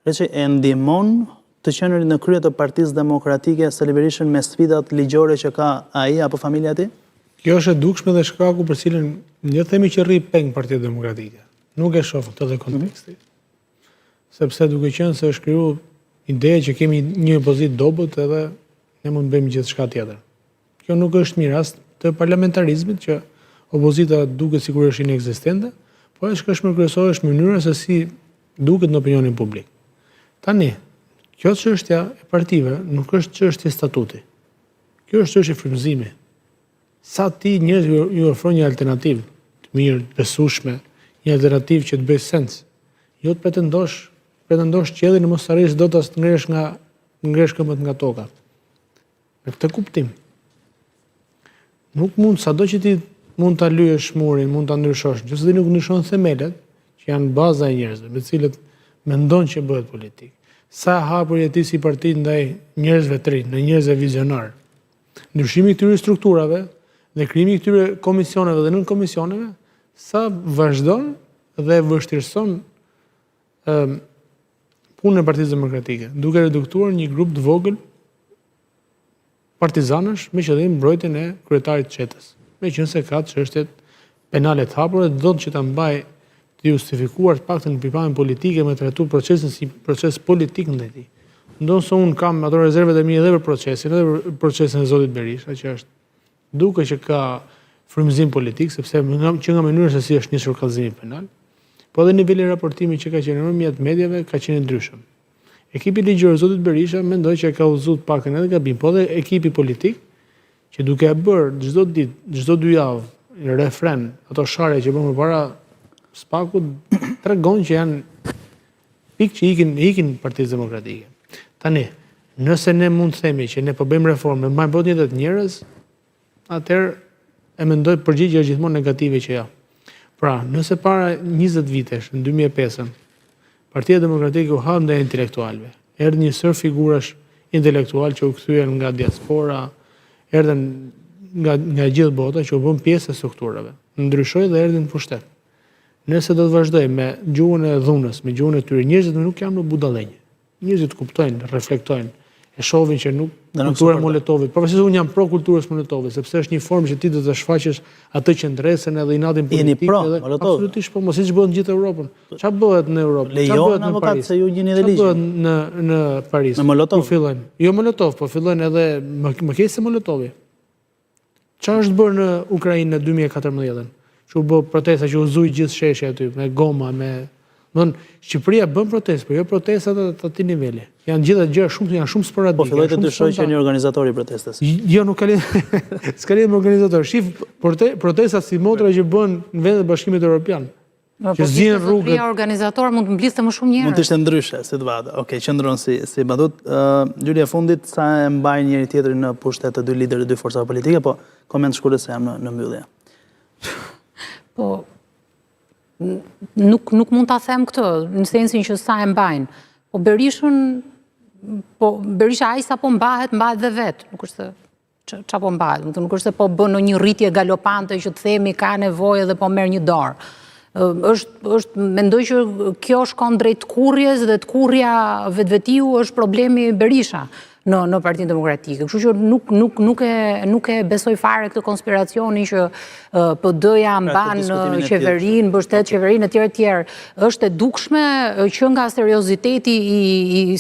Reçi, e ndihmon të qenë në krye të Partisë Demokratike Sali Berishën me sfidat ligjore që ka ai apo familja e tij? Kjo është e dukshme dhe shkaku për cilën një themi që rri peng Partia Demokratike. Nuk e shoh këtë dhe konteksti. Sepse duke qenë se është kriju ideja që kemi një pozitë dobët edhe ne mund bëjmë gjithçka tjetër. Kjo nuk është një rast të parlamentarizmit që opozita duket sikur është inekzistente, po është më kryesore është mënyra se si duket në opinionin publik. Tani, kjo çështja e partive nuk është çështje statuti. Kjo është çështje frymëzimi. Sa ti njerëz ju ofron një alternativë të mirë, të besueshme, një alternativë që të bëjë sens. Jo të pretendosh qiellin në mos arrish dot as të ngresh këmbët nga toka. Në këtë kuptim. Nuk mund, sado që ti mund ta lyesh murin, mund ta ndryshosh, nëse ti nuk ndryshon themelet, që janë baza e njerëzve, me të cilët mendon që bëhet politik. Sa hapur je ti si parti ndaj njerëzve të rinj, në njerëzve vizionar. Ndryshimi i këtyre strukturave dhe krijimi i këtyre komisioneve dhe nën komisioneve, sa vazhdon dhe vështirëson punën e Partisë Demokratike, duke reduktuar një grup të vogël partizanësh me qëllim mbrojtjen e kryetarit të qetës. Meqense ka çështjet penale të hapura dhe do të që ta mbaj të justifikuar të paktën në pikpamjen politike me trajtuar procesin si proces politik ndaj tij. Ndonë unë kam ato rezervet e mia edhe për procesin, edhe për procesin e zotit Berisha, që është duke që ka frymëzim politik, sepse që nga mënyra se si është nisur kallëzimi penal, po edhe niveli i raportimit që ka qenë në mjet medjave ka qenë ndryshëm. Ekipi ligjor i zotit Berisha mendoj që ka udhëzuar të paktën edhe gabim, po edhe ekipi politik që duke e bërë çdo ditë, çdo 2 javë refren, ato sharje që bën përpara spakut tregon që janë pikë që ikin Partisë Demokratike. Tani, nëse ne mund të themi që ne po bëjmë reformë, mbajmë botë jetët njerëz, atëherë e mendoj përgjigjja është gjithmonë negative që ja. Pra, nëse para 20 vitesh, në 2005, Partia Demokratike u ha ndaj intelektualëve. Erdhi një sër figurash intelektual që u kthyen nga diaspora, erdhen nga gjithë bota që u bën pjesë e strukturave. Ndryshoi dhe erdhin në pushtet. Nëse do të vazhdoj me gjuhën e dhunës, me gjuhën e tyre, njerëzit nuk janë në budallënje. Njerëzit kuptojnë, reflektojnë, e shohin që nuk kultura Molotovit. Përveçse unë jam pro kulturës Molotovit, sepse është një formë që ti do të shfaqesh atë qendresën edhe inatin politik edhe absolutisht po mos siç bëhet në gjithë Europën. Çfarë bëhet në Europë? Çfarë bëhet në Paris? Se ju gjeni edhe ligjin. Çfarë bëhet në Paris? Me Molotov. Po fillojnë. Jo Molotov, po fillojnë edhe më keq se Molotovi. Çfarë është bërë në Ukrainë në 2014-ën? Që u bë protesta që u zuj gjithë sheshi aty me goma, me Shqipëria bën protestë, por jo protestat të atij niveli. Janë gjithë gjëra janë shumë sporadike. Po filloi të dyshoj që një organizator i protestës. Jo, nuk ka lidhje. S'ka lidhje me organizator. Shif protestat si motra që bën në vendet e Bashkimit Evropian. Që zgjidhin rrugët. Organizator mund të mbliste më shumë njerëz. Mund të ishte ndryshe situatë. Okej, qëndron si badut. Gjylia fundit, sa e mbajnë njëri tjetrin në pushtet të dy liderë të dy forcave politike, po koment shkurtës se jam në mbyllje. Po nuk mund ta them këtë, në sensin që sa e mbajnë. Po Berisha ai sa po mbahet dhe vetë, nuk është se ç'a po mbahet, nuk është se po bën një rritje galopante që të themi ka nevojë dhe po merr një dorë. Mendoj që kjo shkon drejt kurrjes dhe të kurrja vetvetiu është problemi Berisha në Partinë Demokratike. Kështu që nuk e besoj fare këtë konspiracioni që PD-ja mban qeverinë, mbështet qeverinë e tjerë. Është e dukshme që nga serioziteti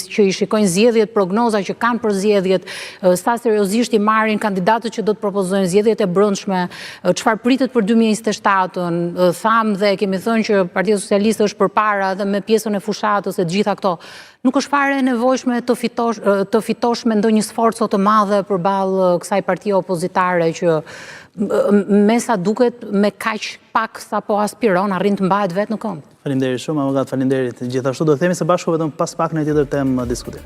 që i shikojnë zgjedhjet, prognoza që kanë për zgjedhjet, sa seriozisht i marrin kandidatët që do të propozojnë zgjedhjet e brendshme, çfarë pritet për 2027-ën. Tham dhe kemi thënë që Partia Socialiste është përpara dhe me pjesën e fushatës e gjitha këto. Nuk është fare e nevojshme të fitosh me ndonjë sforco të madhe përballë kësaj partie opozitare që me sa duket me kaq pak sa po aspiron arrin të mbahet vetë në këmbë. Faleminderit shumë, avokat, faleminderit. Gjithashtu do të themi së bashku vetëm pas pak në tjetër temë diskutim.